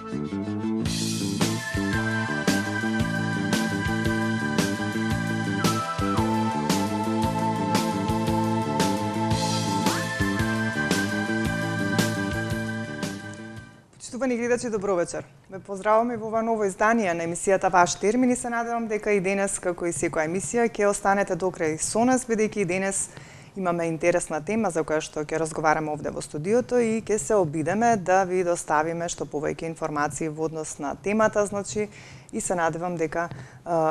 Почитувани гледачи, добро вечер. Ве поздравуваме во ова ново издание на емисијата Ваш термин и се надевам дека и денес, како и секоја емисија, ќе останете до крај со нас, бидејќи и денес имаме интересна тема за која што ќе разговараме овде во студиото и ќе се обидеме да ви доставиме што повеќе информации во однос на темата, значи и се надевам дека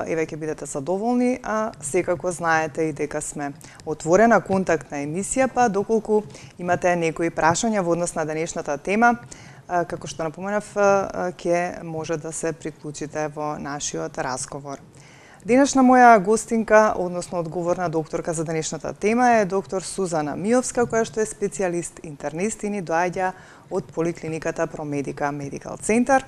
еве ќе бидете задоволни, а секако знаете и дека сме отворена контактна емисија, па доколку имате некои прашања во однос на денешната тема, како што напоменав, ќе може да се приклучите во нашиот разговор. Денешна моја гостинка, односно одговорна докторка за денешната тема е доктор Сузана Миовска, која што е специјалист интернист и ни доаѓа од поликлиниката Промедика Медикал Центар.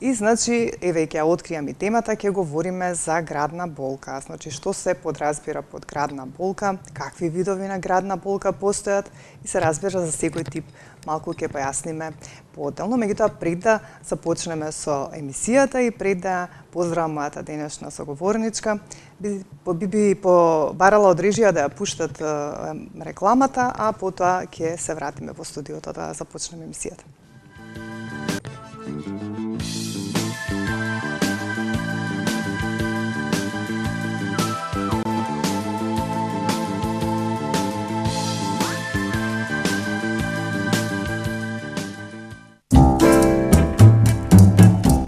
И значи, еве ќе откријам и темата, ќе говориме за градна болка. Значи, што се подразбира под градна болка, какви видови на градна болка постојат и се разбира за секој тип малку ќе појасниме поотделно. Меѓутоа, пред да започнеме со емисијата и пред да поздравам мојата денешна соговорничка, би побарала од режија да ја пуштат рекламата, а потоа ќе се вратиме во студиото да започнеме емисијата.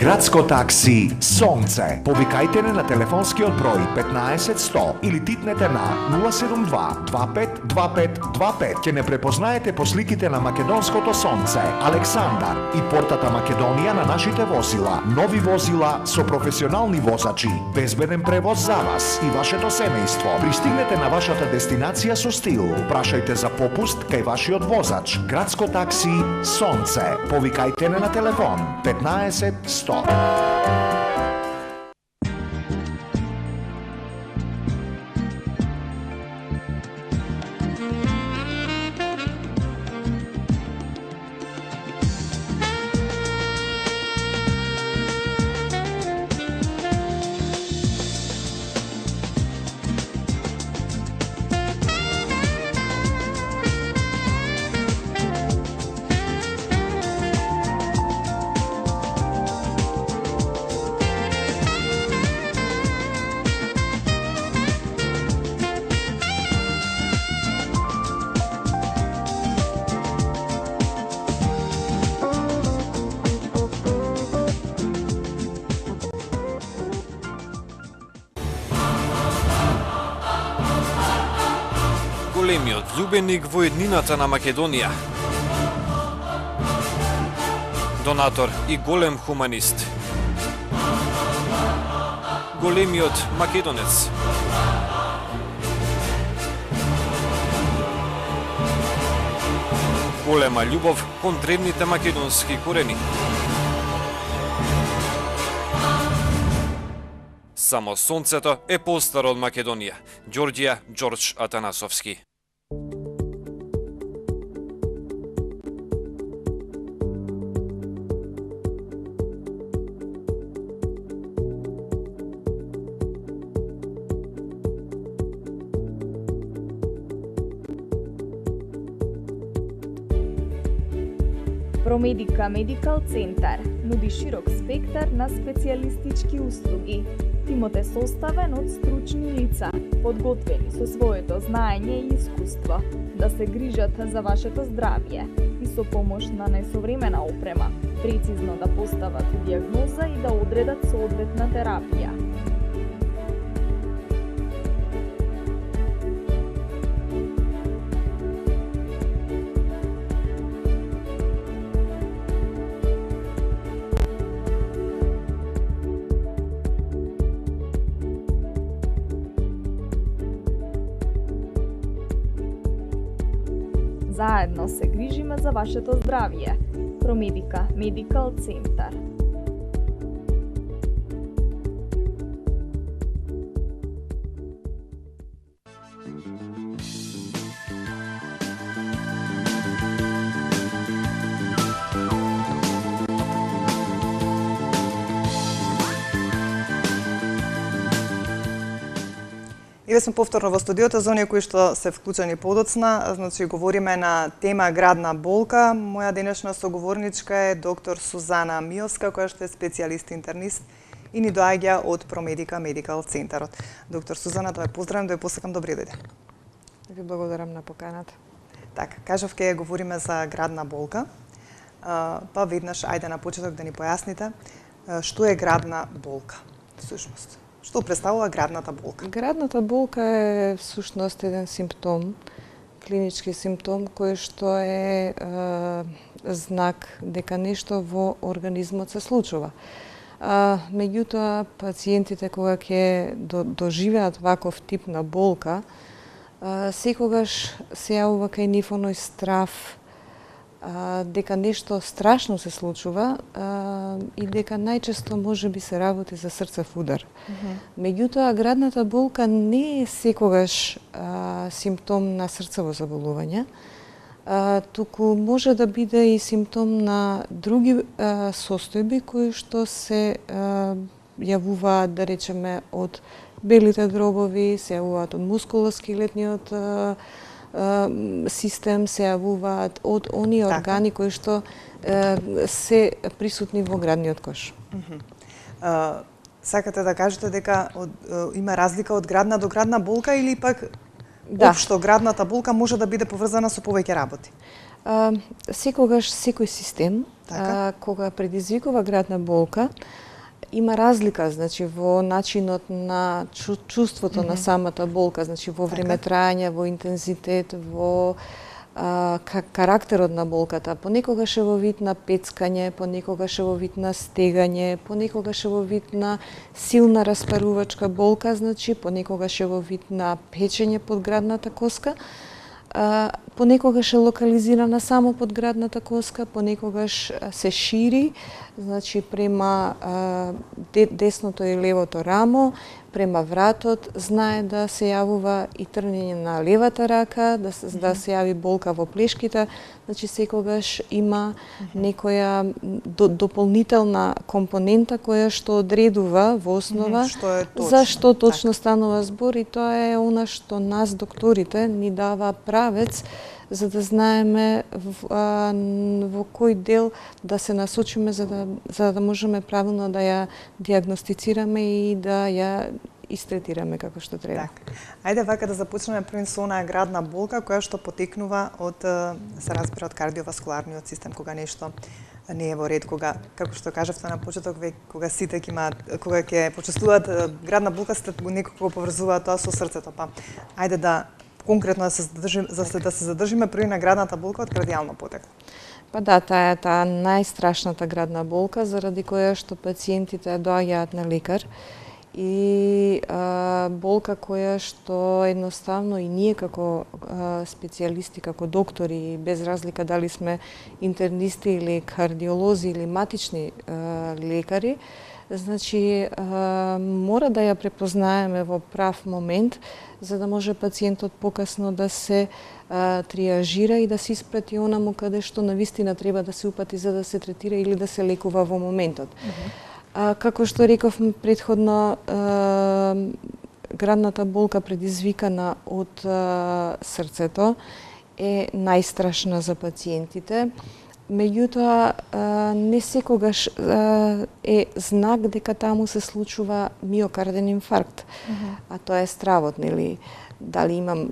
Градско такси Сонце. Повикајте не на телефонскиот број 15 100 или титнете на 072 25 25 25. Ќе не препознаете по сликите на македонското Сонце, Александар и портата Македонија на нашите возила. Нови возила со професионални возачи. Безбеден превоз за вас и вашето семејство. Пристигнете на вашата дестинација со стил. Прашајте за попуст кај вашиот возач. Градско такси Сонце. Повикајте не на телефон 15 100. Големиот љубеник во еднината на Македонија. Донатор и голем хуманист. Големиот македонец. Голема љубов кон древните македонски корени. Само сонцето е постаро од Македонија. Ѓорѓија Ѓорđ Атанасовски. Промедика Медикал Центар нуди широк спектар на специјалистички услуги. Тимот е составен од стручни лица, подготвени со своето знаење и искуство да се грижат за вашето здравје и со помош на најсовремена опрема, прецизно да постават дијагноза и да одредат соодветна терапија. Заедно се грижиме за вашето здравје. Промедика Медикал Центар. Еве сме повторно во студиото за оние кои што се вклучени подоцна, значи говориме на тема градна болка. Моја денешна соговорничка е доктор Сузана Миовска, која што е специјалист интернист и ни доаѓа од Промедика Медикал Центарот. Доктор Сузана, да ве поздравам, да ве посакам добри дојде. Ви благодарам на поканата. Така, кажав ке говориме за градна болка. Па веднаш ајде на почеток да ни појасните што е градна болка всушност. Што представува градната болка? Градната болка е всушност еден симптом, клинички симптом кој што е знак дека нешто во организмот се случува. Меѓутоа, пациентите кога ќе доживеат ваков тип на болка, секогаш се јавува кај нив оној страв дека нешто страшно се случува и дека најчесто може би се работи за срцев удар. Меѓутоа, градната болка не е секогаш симптом на срцево заболување, туку може да биде и симптом на други состојби кои што се јавуваат, да речеме, од белите дробови, се јавуваат од мускулоскелетниот систем, се јавуваат од оние органи кои што се присутни во градниот кош. Сакате да кажете дека има разлика од градна до градна болка или пак општо градната болка може да биде поврзана со повеќе работи? Секогаш секој систем кога предизвикува градна болка има разлика, значи во начинот на чувството на самата болка, значи во време трајање, во интензитет, во карактерот на болката. Понекогаш е во вид на пецкање, понекогаш е во вид на стегање, понекогаш е во вид на силна распарувачка болка, значи понекогаш е во вид на печење под градната коска. Понекогаш е локализирана само под градната коска, понекогаш се шири, значи према десното и левото рамо, према вратот, знае да се јавува и трнење на левата рака, да се јави болка во плешките, значи секогаш има некоја дополнителна компонента која што одредува во основа за што точно станува збор, и тоа е она што нас докторите ни дава правец за да знаеме во кој дел да се насочиме за да можеме правилно да ја диагностицираме и да ја истретираме како што треба. Ајде вака да започнеме првен со онаа градна болка која што потекнува од, се разбира, од кардиоваскуларниот систем, кога нешто не е во ред, кога, како што кажавте на почеток, кога сите кога ќе почувствуваат градна болка, сите некако го поврзуваат тоа со срцето, па ајде да конкретно да се задржиме први на градната болка од кардијално потекло. Па да, таа е таа најстрашната градна болка, заради која што пациентите доаѓаат на лекар и болка која што едноставно и ние како специјалисти, како доктори, без разлика дали сме интернисти или кардиолози или матични лекари, значи мора да ја препознаеме во прав момент, за да може пациентот покасно да се триажира и да се испрати онаму каде што навистина треба да се упати за да се третира или да се лекува во моментот. Како што реков претходно, градната болка предизвикана од срцето е најстрашна за пациентите. Меѓутоа, не секогаш е знак дека таму се случува миокарден инфаркт, а тоа е стравот, нели? Дали имам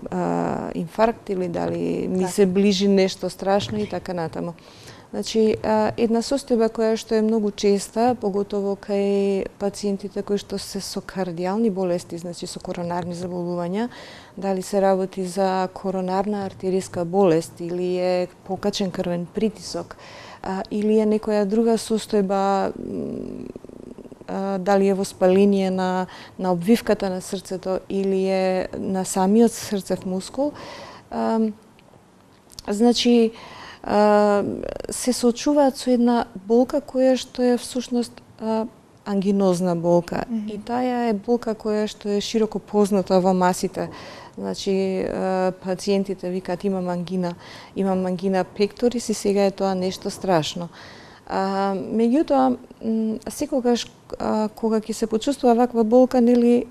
инфаркт или дали ми се ближи нешто страшно и така натаму. Значи, една состојба која што е многу честа, поготово кај пациентите кои што се со кардијални болести, значи со коронарни заболувања, дали се работи за коронарна артериска болест или е покачен крвен притисок, или е некоја друга состојба, дали е воспаление на обвивката на срцето или е на самиот срцев мускул, значи, се соочуваат со една болка која што е всушност ангинозна болка. И таа е болка која што е широко позната во масите. Значи, пациентите викаат имам ангина пекторис и сега е тоа нешто страшно. Меѓутоа, секогаш кога ќе се почувствува ваква болка, нели,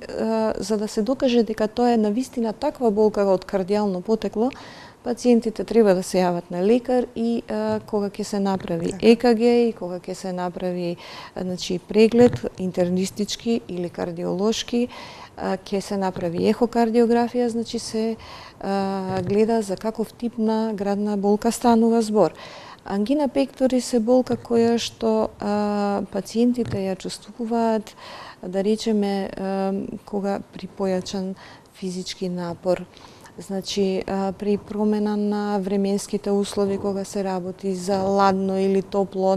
за да се докаже дека тоа е навистина таква болка од кардијално потекло, пациентите треба да се јават на лекар и кога ќе се направи ЕКГ и кога ќе се направи преглед интернистички или кардиолошки, ќе се направи ехокардиографија, се гледа за каков тип на градна болка станува збор. Ангина пекторис е болка која што пациентите ја чувствуваат, да речеме, кога при појачан физички напор, при промена на временските услови кога се работи за ладно или топло,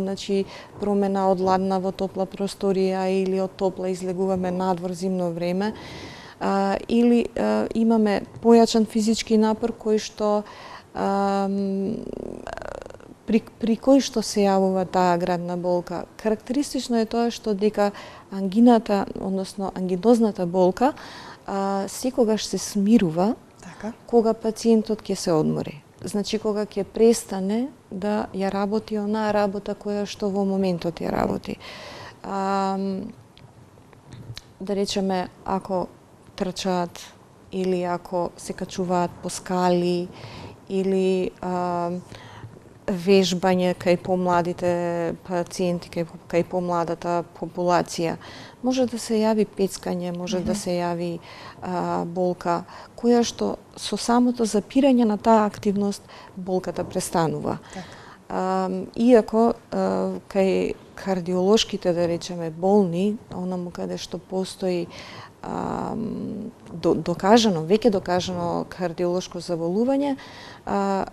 промена од ладна во топла просторија или од топла излегуваме надвор зимно време, или имаме појачан физички напор кој што при кој што се јавува таа градна болка. Карактеристично е тоа што дека ангината, односно ангинозната болка, секогаш се смирува кога пациентот ќе се одмори. Кога ќе престане да ја работи онаа работа која што во моментот ја работи. Да речеме, ако трчаат или ако се качуваат по скали или вежбање кај помладите пациенти, кај помладата популација, може да се јави пецкање, може да се јави болка, која што со самото запирање на таа активност болката престанува. Иако кај кардиолошките, да речеме, болни, онаму каде што постои веќе докажано кардиолошко заболување,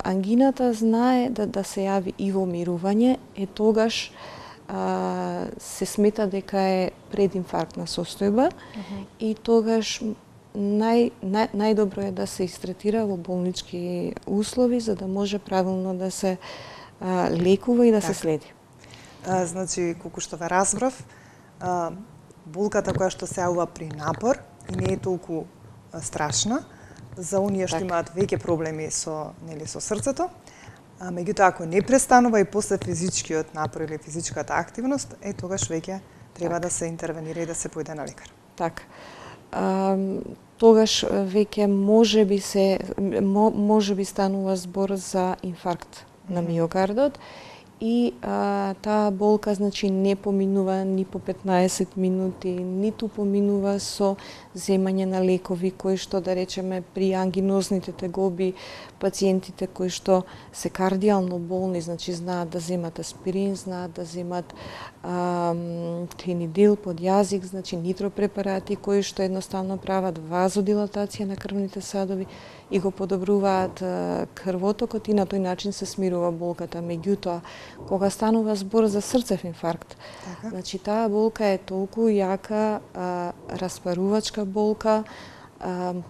ангината знае да се јави и во мирување, тогаш се смета дека е прединфарктна состојба и тогаш најдобро е да се истретира во болнички услови за да може правилно да се лекува и да се следи. Колку што ве разбрав, болката која што се јавува при напор и не е толку страшна за оние што имаат веќе проблеми со срцето, меѓутоа ако не престанува и после физичкиот напор или физичката активност, тогаш веќе треба да се интервенира и да се појде на лекар. Така. Тогаш веќе можеби станува збор за инфаркт на миокардот и таа болка не поминува ни по 15 минути, ниту поминува со земање на лекови кои што, да речеме, при ангинозните тегоби пациентите кои што се кардијално болни, знаат да земат аспирин, знаат да земат клинидил под јазик, нитропрепарати кои што едноставно прават вазодилатација на крвните садови и го подобруваат крвотокот и на тој начин се смирува болката. Меѓутоа, кога станува збор за срцев инфаркт, таа болка е толку јака, распарувачка болка,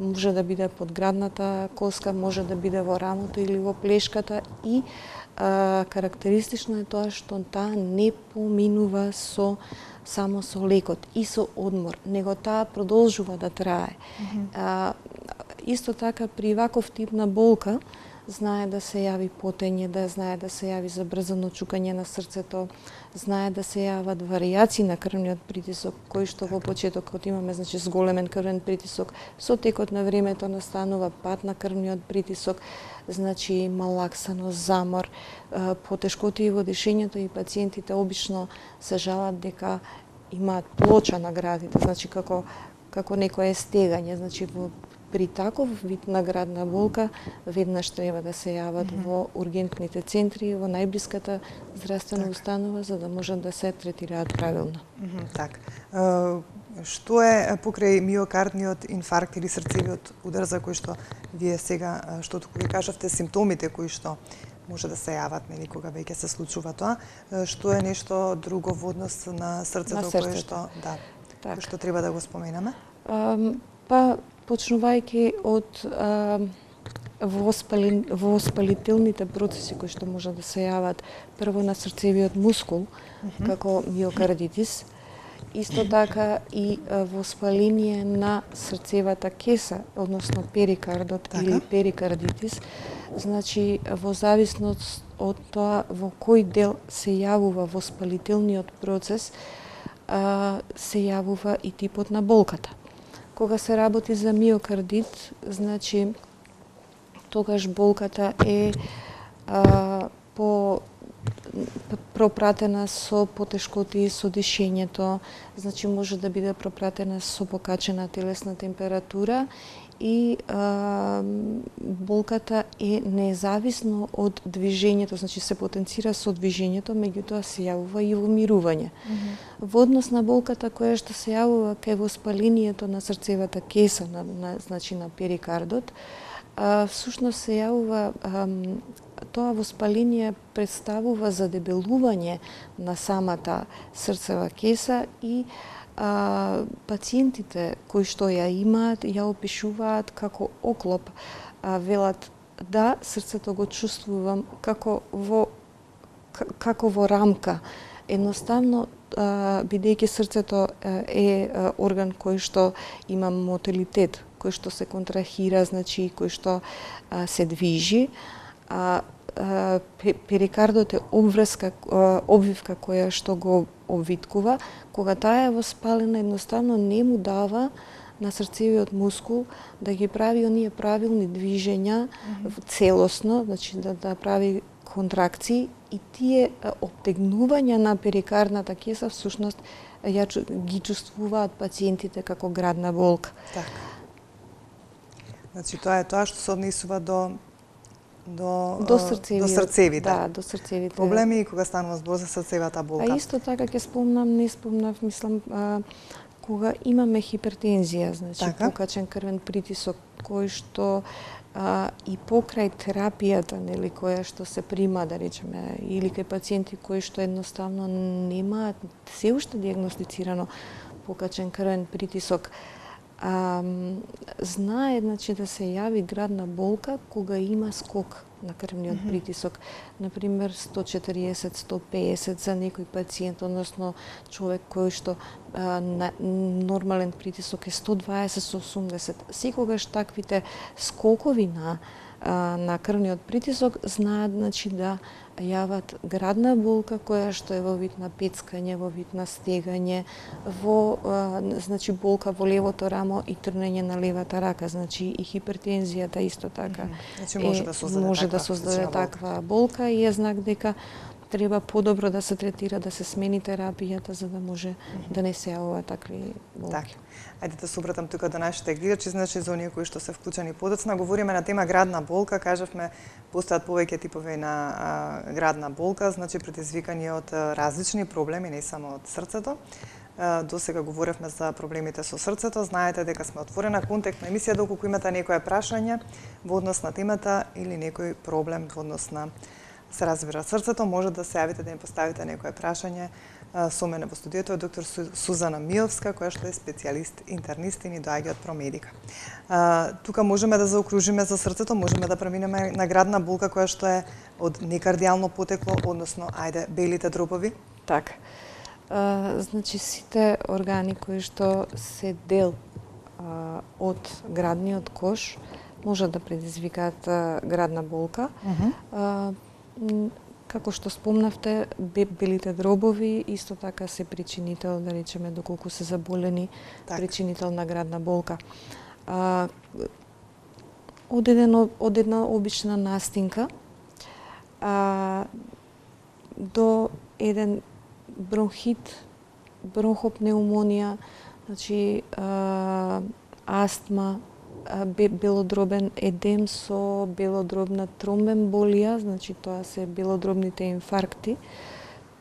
може да биде под градната коска, може да биде во рамото или во плешката и карактеристично е тоа што таа не поминува само со лекот и со одмор, него таа продолжува да трае. Исто така при ваков тип на болка знае да се јави потење, знае да се јави забрзано чукање на срцето, знае да се јават варијации на крвниот притисок, кои што во почетокот имаме зголемен крвен притисок, со текот на времето настанува пад на крвниот притисок, малаксаност, замор, потешкоти во дишењето и пациентите обично се жалат дека имаат плоча на градите, како некое стегање, при таков вид на градна болка веднаш треба да се јават во ургентните центри, во најблиската здравствена установа за да можат да се третираат правилно. Што е покрај миокардниот инфаркт или срцевиот удар за кој што вие сега што туку ви кажавте симптомите кои што може да се јават кога веќе се случува тоа, што е нешто друго во однос на срцето кој што треба да го споменаме? Почнувајќи од воспалителните процеси кои што може да се јават прво на срцевиот мускул, како миокардитис, исто така и воспаление на срцевата кеса, односно перикардот или перикардитис, во зависност од тоа во кој дел се јавува воспалителниот процес, се јавува и типот на болката. Кога се работи за миокардит, значи тогаш болката е пропратена со потешкоти со дишењето, значи може да биде пропратена со покачена телесна температура и болката е независно од движењето, значи се потенцира со движењето, меѓутоа се јавува и вомирување. Во однос на болката која што се јавува кај воспалението на срцевата кеса, значи на перикардот, всушност се јавува тоа воспаление представува задебелување на самата срцева кеса и пациентите кои што ја имаат, ја опишуваат како оклоп, велат да, срцето го чувствувам како во рамка. Едноставно, бидејќи срцето е орган кој што има мотилитет, кој што се контрахира, значи кој што се движи, перикардот е обвивка која што го обвиткува. Кога таа е воспалена, едноставно не му дава на срцевиот мускул да ги прави оние правилни движења целосно, значи да прави контракции, и тие обтегнувања на перикардната кеса всушност ги чувствуваат пациентите како градна болка. Така. Значи тоа е тоа што се однесува до срцевите. Да, до срцевите. Проблеми кога станува збор за срцевата болка. А исто така ќе спомнам, не спомнав, мислам, кога имаме хипертензија, значи покачен крвен притисок, кој што и покрај терапијата, нели, која што се прима, да речеме, или кај пациенти кои што едноставно немаат се уште диагностицирано покачен крвен притисок, знае, значи, да се јави градна болка кога има скок на крвниот притисок, например 140-150 за некој пациент, односно човек кој што нормален притисок е 120-180. Секогаш таквите скокови на крвниот притисок знаат, значи, да јават градна болка која што е во вид на пецкање, во вид на стегање, значи болка во левото рамо и трнење на левата рака, значи и хипертензијата исто така. Значи може да создаде таква болка и е знак дека треба подобро да се третира, да се смени терапијата за да може да не се јавува такви болки. Така. Ајде да се обратам тука до нашите гледачи, значи за оние кои што се вклучени подоцна, говориме на тема градна болка, кажавме постојат повеќе типови на градна болка, значи предизвикани од различни проблеми, не само од срцето. До сега говоревме за проблемите со срцето, знаете дека сме отворена контактна емисија, доколку имате некое прашање во однос на темата или некој проблем во однос на се разбира срцето, може да се јавите да ни поставите некое прашање. Со мене во студиото е доктор Сузана Миовска, која што е специјалист интернист и ни доаѓа од Промедика. Тука можеме да заокружиме за срцето, можеме да преминеме на градна болка која што е од некардијално потекло, односно, белите дробови. Така. Значи, сите органи кои што се дел од градниот кош може да предизвикаат градна болка. Како што спомнавте, белите дробови исто така се причинител, да речеме, доколку се заболени, причинител на градна болка. Од една обична настинка до еден бронхит, бронхопнеумонија, значи астма, белодробен едем со белодробна тромбемболија, значи тоа се белодробните инфаркти.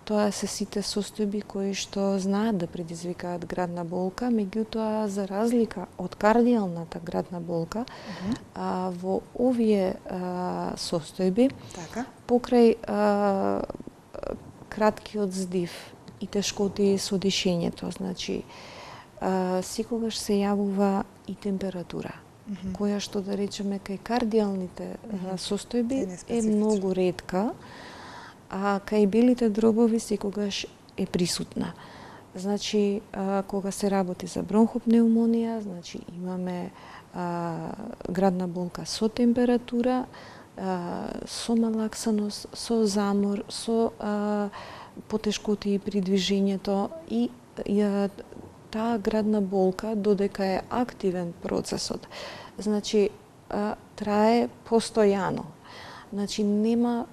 Тоа се сите состојби кои што знаат да предизвикаат градна болка, меѓутоа за разлика од кардијалната градна болка, во овие состојби, покрај краткиот здив и тешкоти со дишењето, значи секогаш се јавува и температура, која што, да речеме, кај кардијалните состојби е многу ретка, а кај белите дробови секогаш е присутна. Значи, кога се работи за бронхопнеумонија, значи имаме градна болка со температура, со малаксаност, со замор, со потешкоти при движењето и таа градна болка, додека е активен процесот, значи трае постојано. Значи нема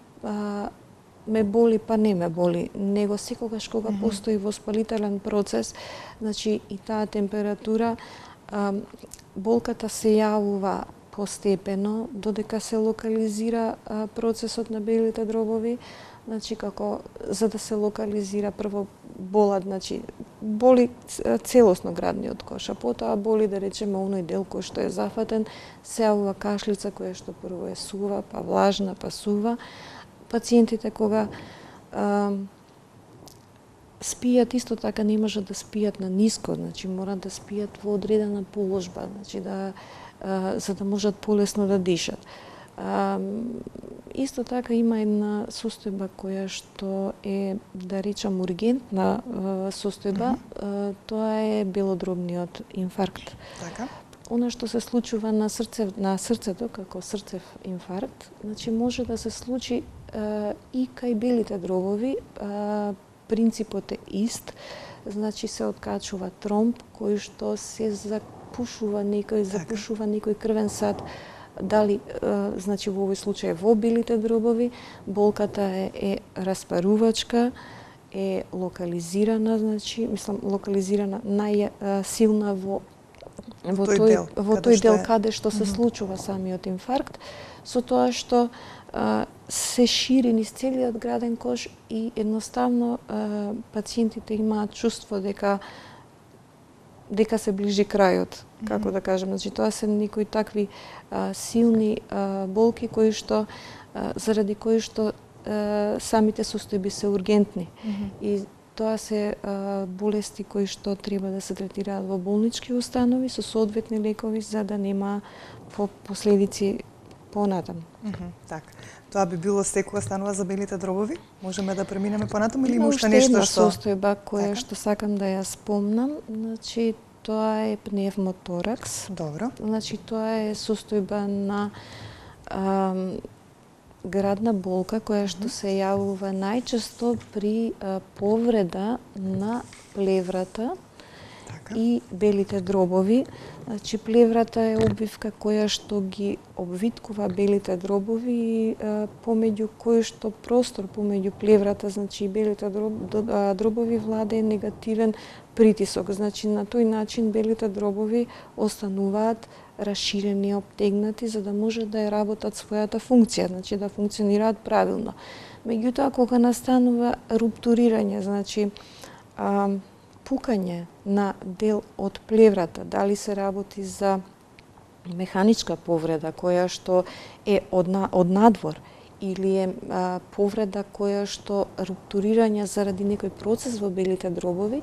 ме боли па не ме боли, него секогаш кога постои воспалителен процес, значи и таа температура, болката се јавува постепено додека се локализира процесот на белите дробови, значи како за да се локализира прво болат, значи боли целосно градниот кош, а потоа боли да речеме оној дел кој што е зафатен, се јавува кашлица која што прво е сува, па влажна, па сува. Пациентите кога спијат исто така не можат да спијат на ниско, значи мора да спијат во одредена положба, значи за да можат полесно да дишат. Исто така има една состојба која што е, да речам, ургентна состојба, тоа е белодробниот инфаркт. Така. Она што се случува на срцето како срцев инфаркт, значи може да се случи и кај белите дробови, принципот е ист, значи се откачува тромб кој што се запушува некој крвен сад, дали значи во овој случај во белите дробови, болката е распарувачка, е локализирана, значи локализирана најсилна во тој дел каде што се случува самиот инфаркт, со тоа што се шири низ целиот граден кош и едноставно пациентите имаат чувство дека се ближи крајот, како да кажем. Значи тоа се некои такви силни болки кои што заради кои што самите состојби се ургентни. И тоа се болести кои што треба да се третираат во болнички установи со соодветни лекови за да нема последици понатаму. Така. Тоа би било секоја станува за белите дробови? Можеме да преминеме понатаму или има уште нешто што... Има состојба која што сакам да ја спомнам, значи тоа е пневмоторакс. Добро. Значи тоа е состојба на градна болка која што се јавува најчесто при повреда на плеврата и белите дробови. Значи плеврата е обвивка која што ги обвиткува белите дробови и помеѓу кој што простор помеѓу плеврата, значи и белите дробови владее негативен притисок. Значи на тој начин белите дробови остануваат расширени, обтегнати за да може да ја работат својата функција, значи да функционираат правилно. Меѓутоа кога настанува руптурирање, значи пукање на дел од плеврата, дали се работи за механичка повреда која што е од надвор или е повреда која што руптурирање заради некој процес во белите дробови,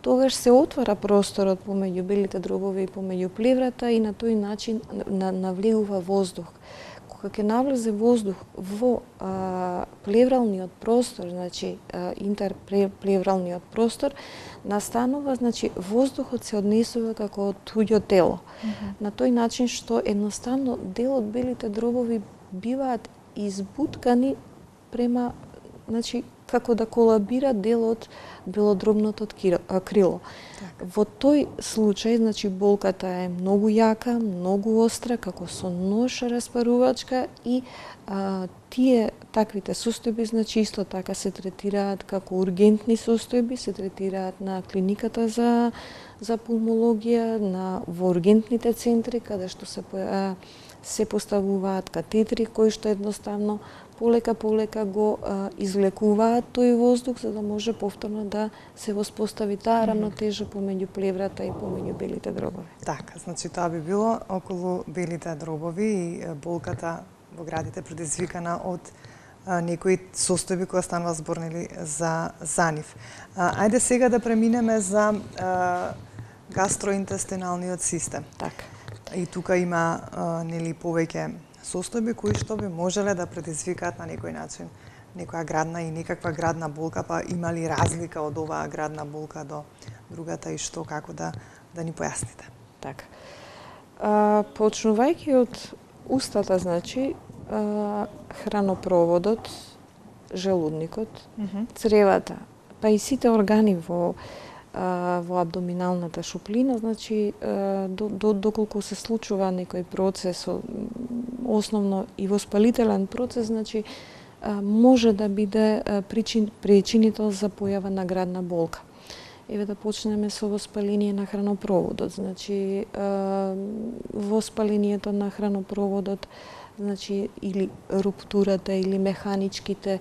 тогаш се отвара просторот помеѓу белите дробови и помеѓу плеврата и на тој начин навлегува воздух. Кога ќе навлезе воздух во плевралниот простор, значи интерплевралниот простор, настанува, значи воздухот се однесува како од туѓо тело. На тој начин што едноставно дел од белите дробови биваат избуткани према, значи како да колабира дел од белодробното крило. Во тој случај, значи болката е многу јака, многу остра, како со нож распарувачка и таквите состојби, значи исто така се третираат како ургентни состојби, се третираат на клиниката за пулмологија, во ургентните центри каде што се поставуваат катетри кои што едноставно полека го излекуваат тој воздух за да може повторно да се воспостави таа рамнотежа помеѓу плеврата и помеѓу белите дробови. Така, значи тоа би било околу белите дробови и болката во градите предизвикана од некои состојби кои станува зборнели за нив. Ајде сега да преминеме за гастроинтестиналниот систем. Така. И тука има нели повеќе состојби кои што би можеле да предизвикаат на некој начин некоја градна и некаква градна болка, па има ли разлика од оваа градна болка до другата и што, како да ни појасните? Така. Почнувајќи од устата, значи, хранопроводот, желудникот, цревата, па и сите органи во абдоминалната шуплина, значи доколку се случува некој процес, основно и воспалителен процес, значи може да биде причинител за појава на градна болка. Еве да почнеме со воспаление на хранопроводот. Значи воспалението на хранопроводот, значи или руптурата или механичките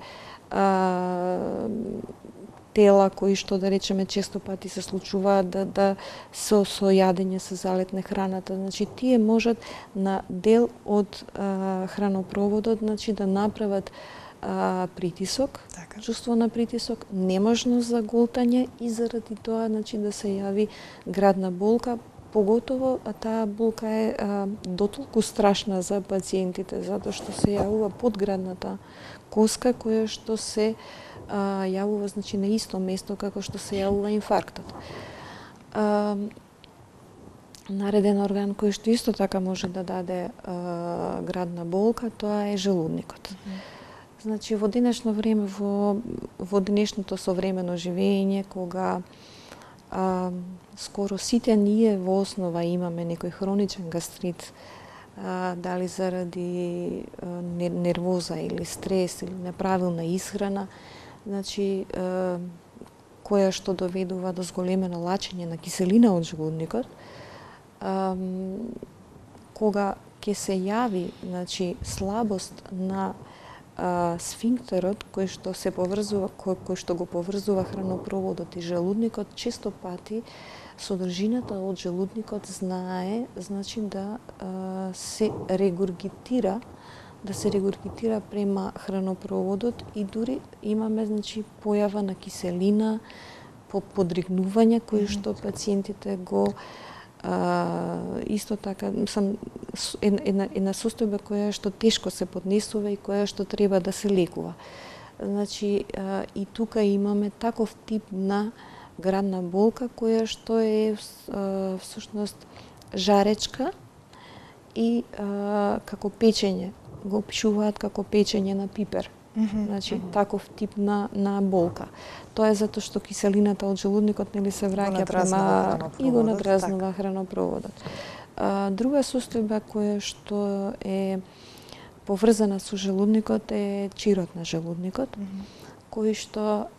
тела кои што да речеме често пати се случуваат да со јадење се залетне храната, значи тие можат на дел од хранопроводот, значи да направат притисок, чувство на притисок, неможност за голтање и заради тоа значи да се јави градна болка, поготово таа болка е дотолку страшна за пациентите затоа што се јавува под градната коска која што се јавува значи на исто место како што се јавува инфарктот. Нареден орган кој што исто така може да даде градна болка, тоа е желудникот. Значи во денешно време, во денешното современо живење, кога скоро сите ние во основа имаме некој хроничен гастрит, дали заради нервоза или стрес или неправилна исхрана, значи која што доведува до зголемено лачење на киселина од желудникот, кога ќе се јави значи слабост на сфинктерот кој што се поврзува, кој што го поврзува хранопроводот и желудникот, често пати содржината од желудникот знае значи да се регургитира према хранопроводот и дури имаме значи појава на киселина, подригнување кои што пациентите го исто така една состојба која што тешко се поднесува и која што треба да се лекува. Значи и тука имаме таков тип на градна болка која што е всушност жаречка и како печење, го опишуваат како печење на пипер. Значи таков тип на болка. Тоа е затоа што киселината од желудникот нели се враќа према и го надразнува хранопроводот. Друга состојба која што е поврзана со желудникот е чирот на желудникот, кој што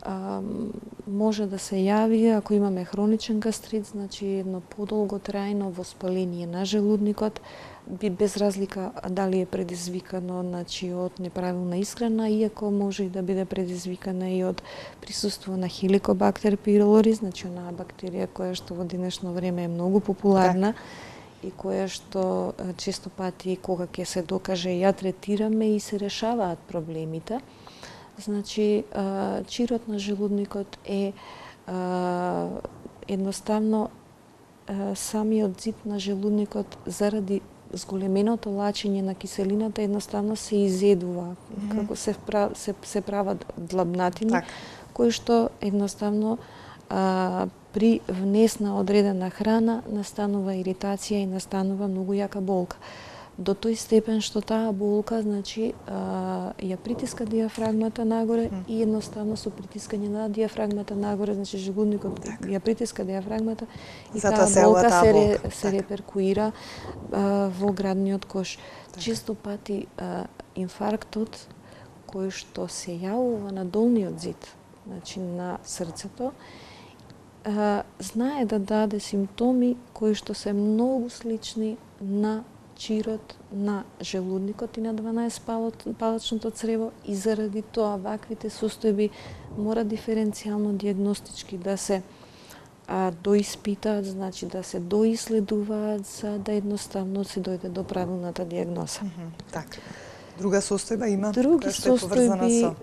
може да се јави ако имаме хроничен гастрит, значи едно подолго трајно воспаление на желудникот, без разлика дали е предизвикано значи од неправилна исхрана, иако може и да биде предизвикана и од присуство на Helicobacter pylori, значи онаа бактерија која што во денешно време е многу популарна и која што често пати кога ќе се докаже ја третираме и се решаваат проблемите. Значи чирот на желудникот е едноставно самиот зид на желудникот заради зголеменото лачење на киселината едноставно се изедува, како се прават длабнатини, кои што едноставно при внес на одредена храна настанува иритација и настанува многу јака болка. До тој степен што таа болка, значи, ја притиска диафрагмата нагоре и едноставно со притискање на диафрагмата нагоре, значи желудникот ја притиска диафрагмата и таа болка се реперкуира во градниот кош. Често пати инфарктот кој што се јавува на долниот зид, значи на срцето, знае да даде симптоми кои што се многу слични на чирот на желудникот и на 12-палачното црево и заради тоа ваквите состојби мора диференцијално диагностички да се доиспитаат, значи да се доиследуваат за да едноставно се дојде до правилната диагноза. Така. Друга состојба има која што е поврзана со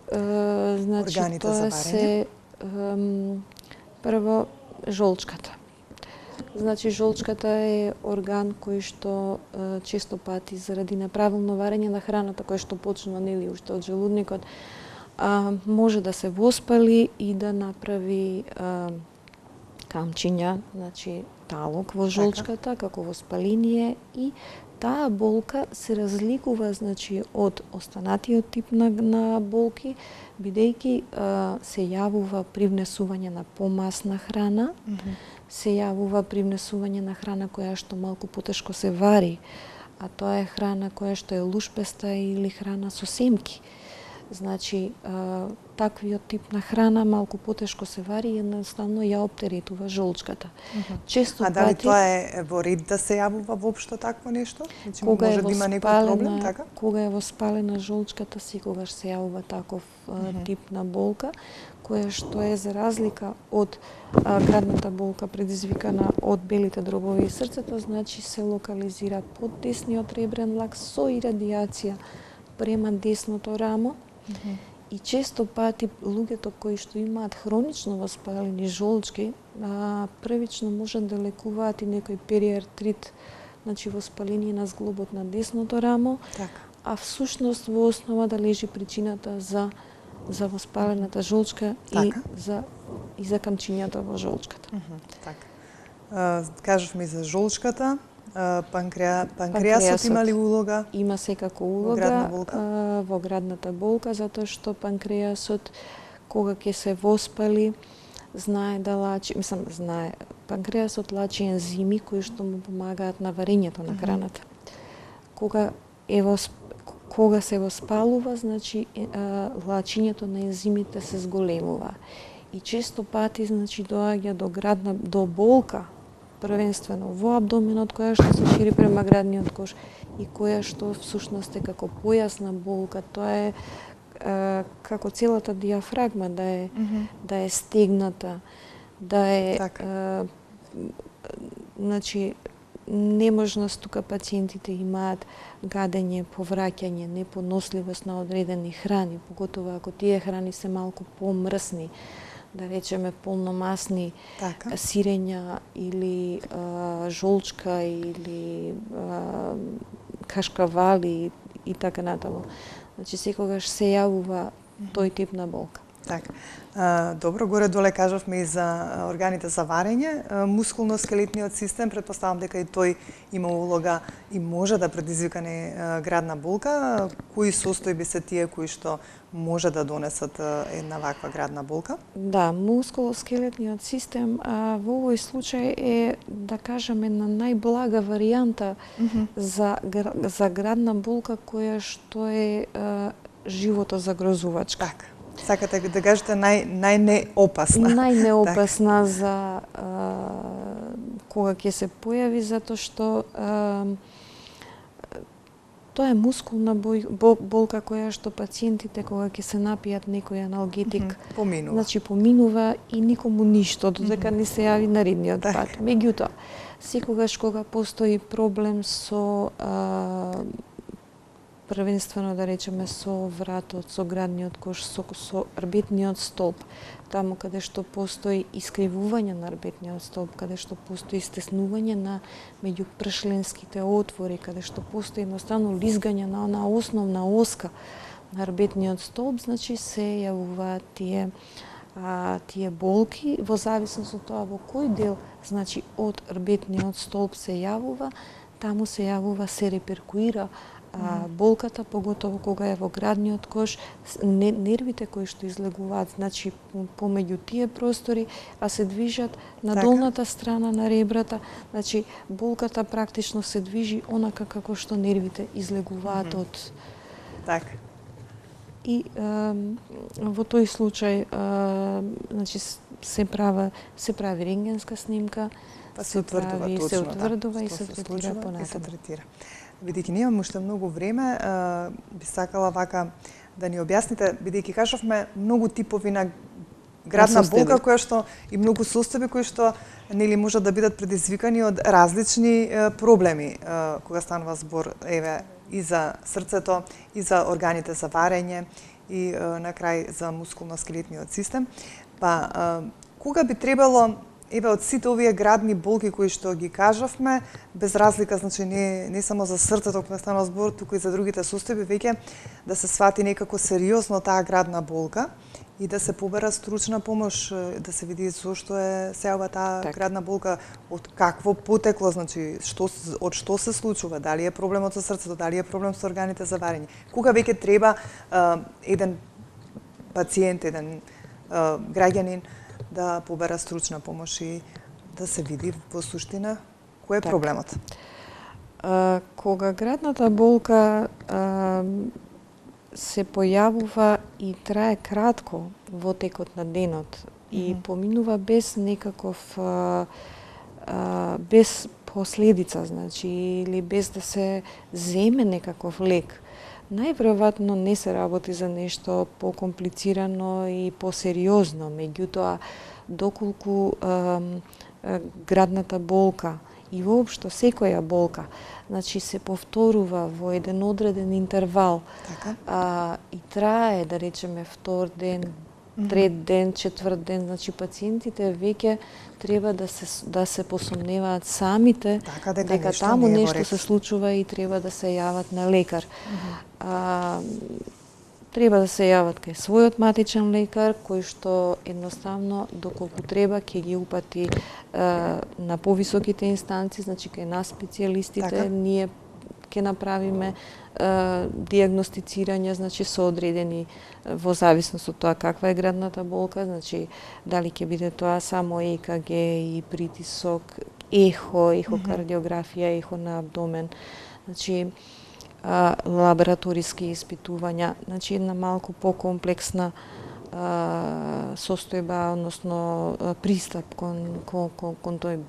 органите за варење? Прво жолчката. Значи жолчката е орган кој што често пати заради неправилно варење на храната која што почнува нели уште од желудникот може да се воспали и да направи камчиња, значи талок во жолчката, како воспаление, и таа болка се разликува значи од останатиот тип на болки, бидејќи се јавува при внесување на помасна храна, се јавува при внесување на храна која што малку потешко се вари, а тоа е храна која што е лушпеста или храна со семки. Значи, таквиот тип на храна малку потешко се вари и едноставно ја оптеретува жолчката. Често А дали пати, тоа е во ред да се јавува воопшто такво нешто? Значи, кога може е да има некој проблем, така? кога е воспалена жолчката, секогаш се јавува таков тип на болка, која што е за разлика од градната болка предизвикана од белите дробови и срцето, значи се локализира под десниот ребрен лак со ирадијација према десното рамо. И често пати луѓето кои што имаат хронично воспалени жолчки, првично можат да лекуваат и некој периартрит, значи воспаление на зглобот на десното рамо, Така. а всушност во основа да лежи причината за воспалената жолчка Така. и за камчињата во жолчката. Така. Кажавме и за жолчката, панкреасот Панкреасот има ли улога? Има секако градна улога болка? во градната болка, затоа што панкреасот кога ќе се воспали знае да лачи, панкреасот лачи ензими кои што му помагаат на варењето на храната. Кога се воспалува, значи лачењето на ензимите се зголемува. И често пати значи доаѓа до болка, првенствено во абдоменот, која што се шири према градниот кош и која што всушност е како појасна болка. Тоа е како целата диафрагма да е стегната, да е значи неможност тука пациентите имаат гадење, повраќање, непоносливост на одредени храни, поготово ако тие храни се малку помрсни, да речеме полномасни, сирења или жолчка или кашкавали и така натаму. Значи секогаш се јавува тој тип на болка. Така. Добро, горе-доле кажавме и за органите за варење. Мускулно-скелетниот систем, претпоставам дека и тој има улога и може да предизвика градна болка. Кои состојби се тие кои што може да донесат една ваква градна болка? Да, мускуло-скелетниот систем во овој случај е, да кажеме, на најблага варијанта за градна болка која што е животозагрозувачка. Така. Сакате да кажете најнеопасна. Најнеопасна за кога ќе се појави, затоа што тоа е мускулна болка која што пациентите кога ќе се напијат некој аналгетик, поминува. Значи поминува и никому ништо, додека не се јави наредниот пат. Меѓутоа, секогаш кога постои проблем со првенствено да речеме со вратот, со градниот кош, со рбетниот столб, таму каде што постои искривување на рбетниот столб, каде што постои стеснување на меѓупршленските отвори, каде што постои едноставно лизгање на она основна оска на рбетниот столб, значи се јавуваат тие болки во зависност од тоа во кој дел, значи од рбетниот столб се јавува, таму се јавува, се реперкуира болката, поготово кога е во градниот кош, нервите кои што излегуваат, значи помеѓу тие простори, а се движат на долната страна на ребрата, значи болката практично се движи онака како што нервите излегуваат од. Така. И во тој случај значи се прави рентгенска снимка, се утврдува точно, се утврдува и се третира понатаму. Бидејќи немам уште многу време, би сакала вака да ни објасните, бидејќи кажавме многу типови на градна болка која што и многу состојби кои што нели можат да бидат предизвикани од различни проблеми кога станува збор и за срцето, и за органите за варење, и на крај за мускулно-скелетниот систем. Па кога би требало од сите овие градни болки кои што ги кажавме, без разлика, значи не само за срцето кога станува збор, туку и за другите состојби, веќе да се свати некако сериозно таа градна болка и да се побера стручна помош, да се види зошто е сеава таа градна болка, од какво потекло, значи од што се случува, дали е проблемот со срцето, дали е проблем со органите за варење. Кога веќе треба еден пациент, еден граѓанин да побера стручна помош и да се види во суштина кој е проблемот? Кога градната болка се појавува и трае кратко во текот на денот и поминува без некаков без последица, значи, или без да се земе некаков лек, најверојатно не се работи за нешто покомплицирано и посериозно. Меѓутоа, доколку градната болка и воопшто секоја болка, значи се повторува во еден одреден интервал, и трае, да речеме, втор ден, трет ден, четврт ден, значи пациентите веќе треба да се посомневаат самите дека таму нешто се случува и треба да се јават на лекар. Треба да се јават кај својот матичен лекар, кој што едноставно, доколку треба, ќе ги упати на повисоките инстанции, значи кај нас специјалистите, ние ќе направиме диагностицирање, значи со одредени, во зависност од тоа каква е градната болка, значи дали ќе биде тоа само ЕКГ и притисок, ехокардиографија, ехо на абдомен, значи лабораториски испитувања, значи една малку покомплексна состојба, односно пристап кон тој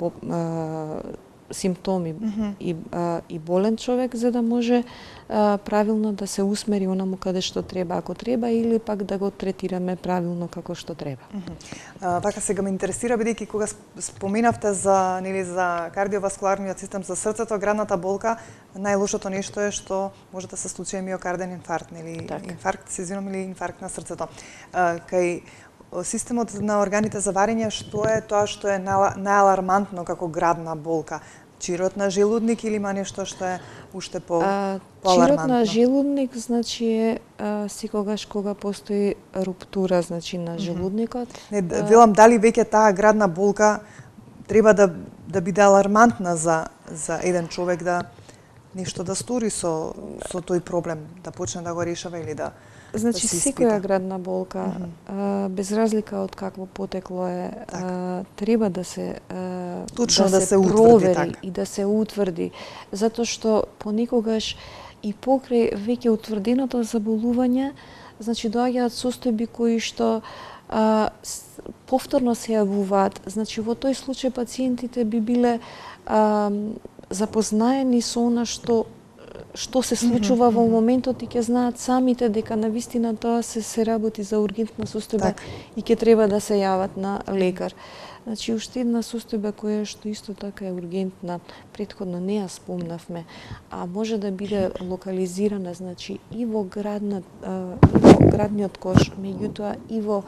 симптоми и болен човек, за да може правилно да се усмери онаму каде што треба, ако треба, или пак да го третираме правилно како што треба. Вака сега ме интересира, бидејќи кога споменавте за кардиоваскуларниот систем, за срцето, градната болка, најлошото нешто е што може да се случи миокарден инфаркт, или инфаркт, се извинувам, или инфаркт на срцето. Кај системот на органите за варење, што е тоа што е најалармантно како градна болка? Чирот на желудник или има нешто што е уште поалармантно? Чирот на желудник, значи е секогаш кога постои руптура, значи на желудникот. Не, велам, дали веќе таа градна болка треба да биде алармантна за еден човек да нешто да стори со тој проблем, да почне да го решава или да Значи, секоја градна болка, без разлика од какво потекло е, треба да се провери и да се утврди, затоа што понекогаш и покрај веќе утврденото заболување, значи доаѓаат состојби кои што повторно се јавуваат. Значи, во тој случај пациентите би биле запознаени со она што се случува во моментот и ќе знаат самите дека навистина тоа се работи за ургентна состојба и ќе треба да се јават на лекар. Значи, уште една состојба која што исто така е ургентна, претходно не ја спомнавме, а може да биде локализирана, значи и во градниот кош, меѓутоа и во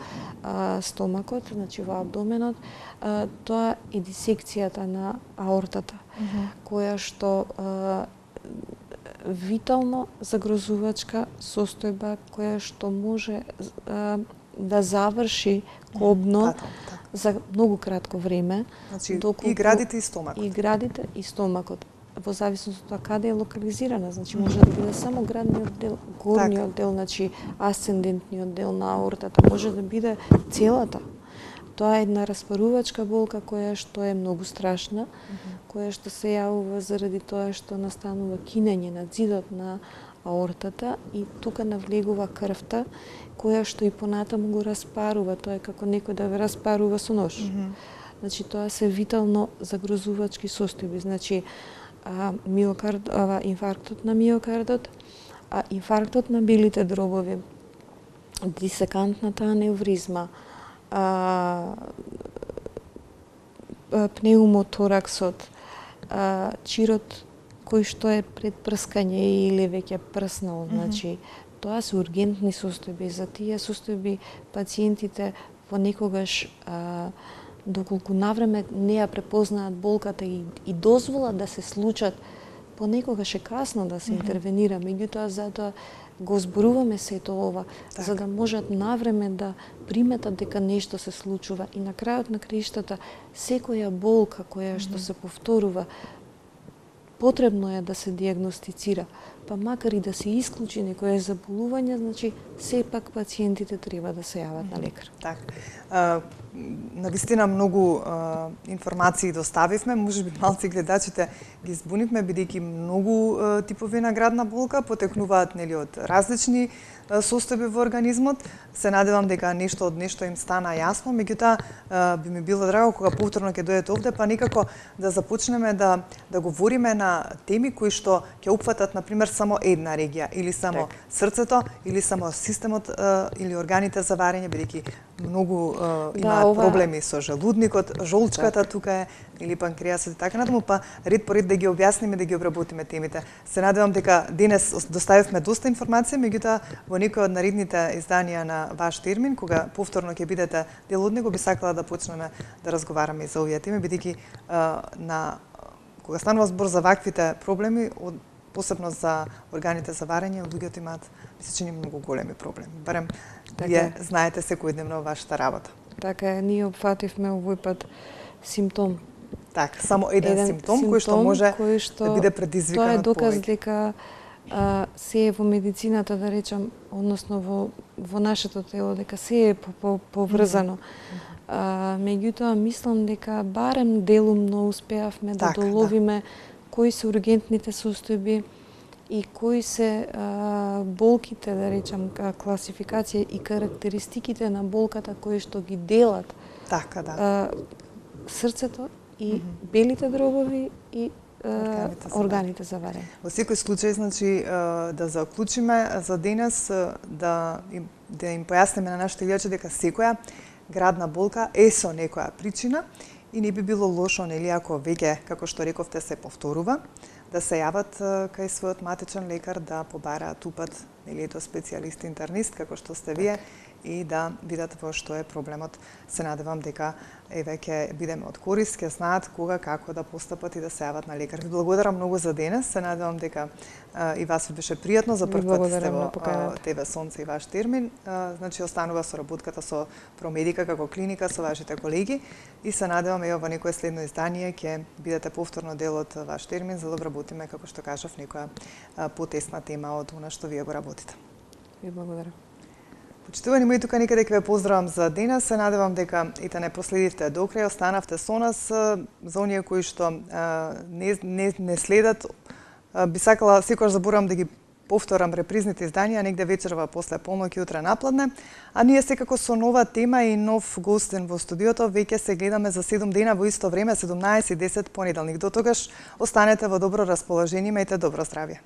стомакот, значи во абдоменот, тоа е дисекцијата на аортата, која што витално загрозувачка состојба која што може да заврши кобно за многу кратко време. Значи, и градите и стомакот. И градите и стомакот. Во зависност од тоа каде е локализирана, значи може да биде само градниот дел, горниот дел, значи асцендентниот дел на аортата, може да биде целата. Тоа е една распарувачка болка која што е многу страшна, која што се јавува заради тоа што настанува кинење на ѕидот на аортата и тука навлегува крвта, која што и понатаму го распарува. Тоа е како некој да ве распарува со нож. Значи, тоа се витално загрозувачки состојби. Значи, инфарктот на миокардот, инфарктот на белите дробови, дисекантната аневризма, пнеумотораксот, чирот кој што е пред прскање или веќе прснал, значи тоа се ургентни состојби. За тие состојби пациентите понекогаш доколку навреме не ја препознаат болката и дозволат да се случат, понекогаш е касно да се интервенира, меѓутоа затоа го зборуваме сето ова, Така. за да можат навреме да приметат дека нешто се случува и на крајот на краиштата секоја болка која што се повторува потребно е да се диагностицира, па макар и да се исклучи некое заболување, значи сепак пациентите треба да се јават на лекар. Така. Навистина многу информации доставивме, можеби малци гледачите ги збунивме, бидејќи многу типови на градна болка потекнуваат нели од различни состојби во организмот. Се надевам дека нешто од нешто им стана јасно, меѓутоа би ми било драго кога повторно ќе дојдете овде, па некако да започнеме да говориме на теми кои што ќе опфатат на пример само една регија или само срцето или само системот или органите за варење, бидејќи многу имаат проблеми со желудникот, жолчката тука е, или панкреасот и така натаму, па ред по ред да ги објасниме, да ги обработиме темите. Се надевам дека денес доставивме доста информација, меѓутоа во некој од наредните изданија на ваш термин, кога повторно ќе бидете дел од него, би сакала да почнеме да разговараме и за овие теми, бидејќи кога станува збор за ваквите проблеми, посебно за органите за варење, луѓето имаат мислечени многу големи проблеми. Барем вие знаете секојдневно вашата работа. Така е, ние опфативме овој пат симптом. Така, само еден симптом кој што може да биде предизвикан од повеќе. Тоа е доказ дека се е во медицината, да речам, односно во нашето тело, дека се е поврзано. Меѓутоа, мислам дека барем делумно успеавме да доловиме кои се ургентните состојби и кои се болките, да речам, класификација и карактеристиките на болката кои што ги делат срцето и белите дробови и органите за варење. Во секој случај, значи, да заклучиме за денес, да им појасниме на нашите гледачи дека секоја градна болка е со некоја причина и не би било лошо, нели, ако веќе, како што рековте, се повторува, да се јават кај својот матичен лекар, да побараат упат, нели, до специјалист интернист, како што сте вие, и да видат во што е проблемот. Се надевам дека еве ќе бидеме од корист, ќе знаат кога, како да постапат и да се јават на лекар. Ви благодарам многу за денес. Се надевам дека и вас ви беше пријатно. За прв пат сте во ТВ Сонце и ваш термин. Значи останува соработката со Промедика како клиника со вашите колеги и се надевам ево во некое следно издание ќе бидете повторно дел од ваш термин за да обработиме, како што кажав, некоја потесна тема од она што вие го работите. Ви благодарам. Почитувани мои, тука некаде ќе ве поздравам за денес. Се надевам дека и не проследивте до крај, останавте со нас. За оние кои што не следат, би сакала, секогаш заборам да ги повторам репризните изданија негде вечерва после полноќ и утре напладне. А ние секако со нова тема и нов гостин во студиото веќе се гледаме за 7 дена во исто време, 17:10 понеделник. До тогаш останете во добро расположение, имајте добро здравје.